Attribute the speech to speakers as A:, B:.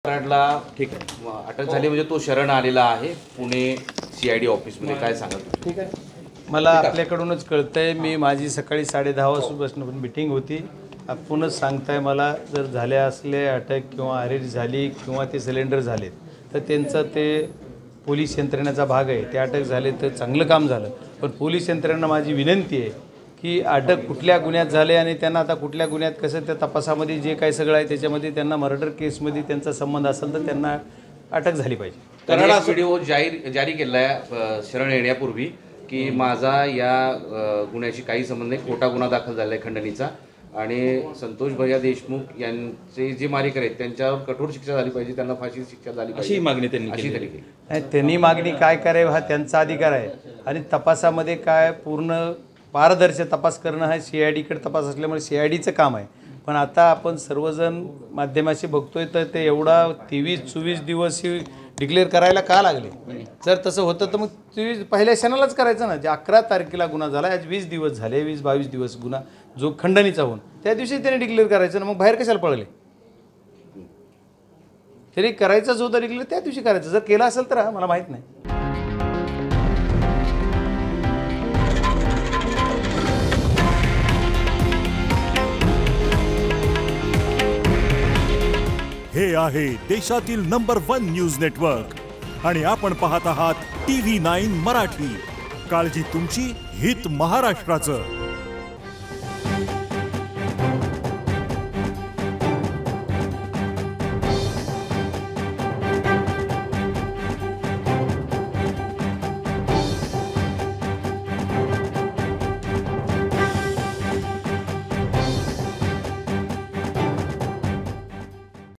A: कराडला ठीक आहे अटक झाली म्हणजे तो शरण आलेला आहे पुणे CID ऑफिसमध्ये. काय सांगाल?
B: ठीक आहे, मला आपल्याकडूनच कळतंय. मी माझी सकाळी 10:30 वाजतापासून मीटिंग होती. आपणच सांगताय मला जर झाल्या असले अटक किंवा अरेस्ट झाली किंवा ते सिलेंडर झाले तर त्यांचं ते पोलीस यंत्रणेचा भाग आहे. ते अटक झाले तर चांगलं काम झालं, पण पोलीस यंत्रणेला माझी विनंती आहे की अटक कुठल्या गुन्ह्यात झाले आणि त्यांना आता कुठल्या गुन्ह्यात कसं त्या तपासामध्ये जे काही सगळं आहे त्याच्यामध्ये त्यांना मर्डर केसमध्ये त्यांचा संबंध असेल तर त्यांना अटक झाली पाहिजे.
A: कराडा व्हिडिओ जारी केला आहे शरण येण्यापूर्वी की माझा या गुन्ह्याशी काही संबंध नाही, खोटा गुन्हा दाखल झाला आहे खंडणीचा आणि संतोष भैया देशमुख यांचे जे मारेकरी आहेत त्यांच्यावर कठोर शिक्षा झाली पाहिजे, त्यांना फाशी शिक्षा झाली पाहिजे
C: अशी मागणी त्यांनी
A: अशी
C: केली.
B: नाही, त्यांनी मागणी काय करावी हा त्यांचा अधिकार आहे आणि तपासामध्ये काय पूर्ण पारदर्शक तपास करणं हा CIDकडे तपास असल्यामुळे CIDचं काम आहे. पण आता आपण सर्वजण माध्यमाशी बघतोय तर ते एवढा 23-24 दिवस डिक्लेअर करायला का लागले? जर तसं होतं तर मग 23 पहिल्या क्षणालाच करायचं ना. जे 11 तारखेला गुन्हा झाला, आज 20 दिवस झाले, 20-22 दिवस गुन्हा जो खंडणीचा होऊन त्या दिवशी त्याने डिक्लेअर करायचं ना. मग बाहेर कशाला पळले? तरी करायचं जो तर डिक्लेअर त्या दिवशी करायचं. जर केलं असेल तर मला माहीत नाही.
D: हे आहे देशातील नंबर 1 न्यूज नेटवर्क आणि आपण पाहत आहात TV9 मराठी. काळजी तुमची, हित महाराष्ट्राचं.